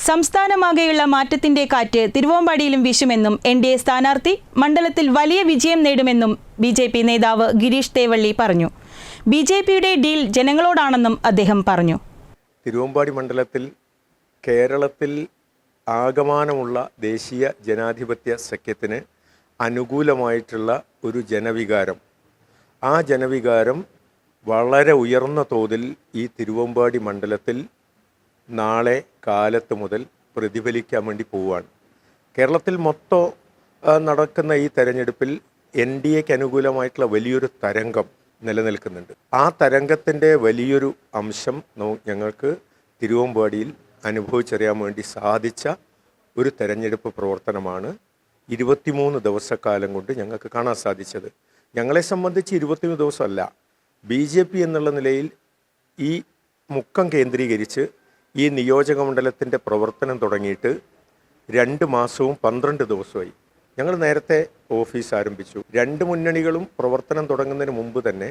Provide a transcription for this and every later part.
സംസ്ഥാനമാകെയുള്ള മാറ്റത്തിന്റെ കാറ്റ് തിരുവമ്പാടിയിലും വീശുമെന്നും എൻ.ഡി.എ സ്ഥാനാർത്ഥി മണ്ഡലത്തിൽ വലിയ വിജയം നേടുമെന്നും ബി.ജെ.പി നേതാവ് ഗിരീഷ് തേവള്ളി പറഞ്ഞു. ബി.ജെ.പിയുടെ ഡീൽ ജനങ്ങളോടാണെന്നും അദ്ദേഹം പറഞ്ഞു. തിരുവമ്പാടി മണ്ഡലത്തിൽ കേരളത്തിൽ ആകമാനമുള്ള ദേശീയ ജനാധിപത്യ സഖ്യത്തിന് അനുകൂലമായിട്ടുള്ള ഒരു ജനവികാരം, ആ ജനവികാരം വളരെ ഉയർന്ന തോതിൽ ഈ തിരുവമ്പാടി മണ്ഡലത്തിൽ നാളെ കാലത്ത് മുതൽ പ്രതിഫലിക്കാൻ വേണ്ടി പോവുകയാണ്. കേരളത്തിൽ മൊത്തം നടക്കുന്ന ഈ തെരഞ്ഞെടുപ്പിൽ എൻ.ഡി.എക്ക് അനുകൂലമായിട്ടുള്ള വലിയൊരു തരംഗം നിലനിൽക്കുന്നുണ്ട്. ആ തരംഗത്തിൻ്റെ വലിയൊരു അംശം ഞങ്ങൾക്ക് തിരുവമ്പാടിയിൽ അനുഭവിച്ചറിയാൻ വേണ്ടി സാധിച്ച ഒരു തെരഞ്ഞെടുപ്പ് പ്രവർത്തനമാണ് 23 ദിവസക്കാലം കൊണ്ട് ഞങ്ങൾക്ക് കാണാൻ സാധിച്ചത്. ഞങ്ങളെ സംബന്ധിച്ച് 23 ദിവസമല്ല, ബി.ജെ.പി എന്നുള്ള നിലയിൽ ഈ മുക്കം കേന്ദ്രീകരിച്ച് ഈ നിയോജക മണ്ഡലത്തിൻ്റെ പ്രവർത്തനം തുടങ്ങിയിട്ട് 2 മാസവും 12 ദിവസമായി. ഞങ്ങൾ നേരത്തെ ഓഫീസ് ആരംഭിച്ചു. 2 മുന്നണികളും പ്രവർത്തനം തുടങ്ങുന്നതിന് മുമ്പ് തന്നെ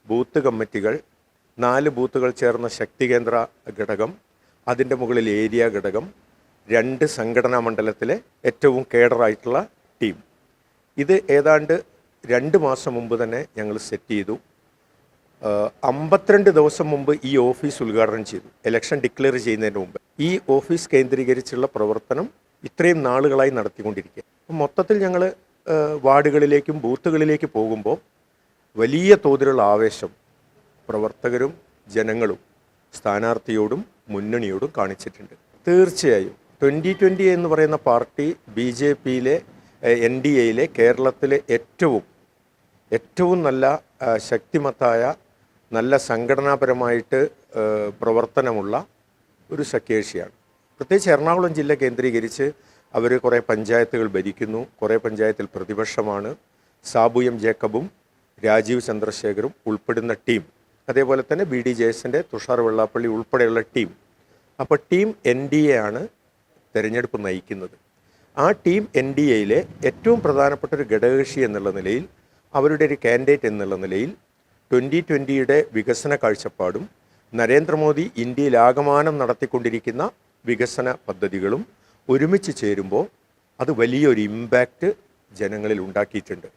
ബൂത്ത് കമ്മിറ്റികൾ, 4 ബൂത്തുകൾ ചേർന്ന ശക്തി കേന്ദ്ര ഘടകം, അതിൻ്റെ മുകളിൽ ഏരിയ ഘടകം, 2 സംഘടനാ മണ്ഡലത്തിലെ ഏറ്റവും കേഡറായിട്ടുള്ള ടീം, ഇത് ഏതാണ്ട് 2 മാസം മുമ്പ് തന്നെ ഞങ്ങൾ സെറ്റ് ചെയ്തു. 52 ദിവസം മുമ്പ് ഈ ഓഫീസ് ഉദ്ഘാടനം ചെയ്തു, ഇലക്ഷൻ ഡിക്ലെയർ ചെയ്യുന്നതിന് മുമ്പ്. ഈ ഓഫീസ് കേന്ദ്രീകരിച്ചുള്ള പ്രവർത്തനം ഇത്രയും നാളുകളായി നടത്തിക്കൊണ്ടിരിക്കുക. മൊത്തത്തിൽ ഞങ്ങൾ വാർഡുകളിലേക്കും ബൂത്തുകളിലേക്ക് പോകുമ്പോൾ വലിയ തോതിലുള്ള ആവേശം പ്രവർത്തകരും ജനങ്ങളും സ്ഥാനാർത്ഥിയോടും മുന്നണിയോടും കാണിച്ചിട്ടുണ്ട്. തീർച്ചയായും 2020 എന്ന് പറയുന്ന പാർട്ടി ബി.ജെ.പിയിലെ എൻ.ഡി.എയിലെ കേരളത്തിലെ ഏറ്റവും നല്ല ശക്തിമത്തായ, നല്ല സംഘടനാപരമായിട്ട് പ്രവർത്തനമുള്ള ഒരു സഖ്യകക്ഷിയാണ്. പ്രത്യേകിച്ച് എറണാകുളം ജില്ല കേന്ദ്രീകരിച്ച് അവർ കുറേ പഞ്ചായത്തുകൾ ഭരിക്കുന്നു, കുറേ പഞ്ചായത്തിൽ പ്രതിപക്ഷമാണ്. സാബു എം ജേക്കബും രാജീവ് ചന്ദ്രശേഖരും ഉൾപ്പെടുന്ന ടീം, അതേപോലെ തന്നെ ബി.ഡി. ജയസിൻ്റെ തുഷാർ വെള്ളാപ്പള്ളി ഉൾപ്പെടെയുള്ള ടീം. അപ്പോൾ ടീം എൻ.ഡി.എ ആണ് തെരഞ്ഞെടുപ്പ് നയിക്കുന്നത്. ആ ടീം എൻ.ഡി.എയിലെ ഏറ്റവും പ്രധാനപ്പെട്ട ഒരു ഘടകകക്ഷി എന്നുള്ള നിലയിൽ, അവരുടെ ഒരു കാൻഡിഡേറ്റ് എന്നുള്ള നിലയിൽ 2020യുടെ വികസന കാഴ്ചപ്പാടും നരേന്ദ്രമോദി ഇന്ത്യയിൽ ആകമാനം നടത്തിക്കൊണ്ടിരിക്കുന്ന വികസന പദ്ധതികളും ഒരുമിച്ച് ചേരുമ്പോൾ അത് വലിയൊരു ഇമ്പാക്റ്റ് ജനങ്ങളിൽ ഉണ്ടാക്കിയിട്ടുണ്ട്.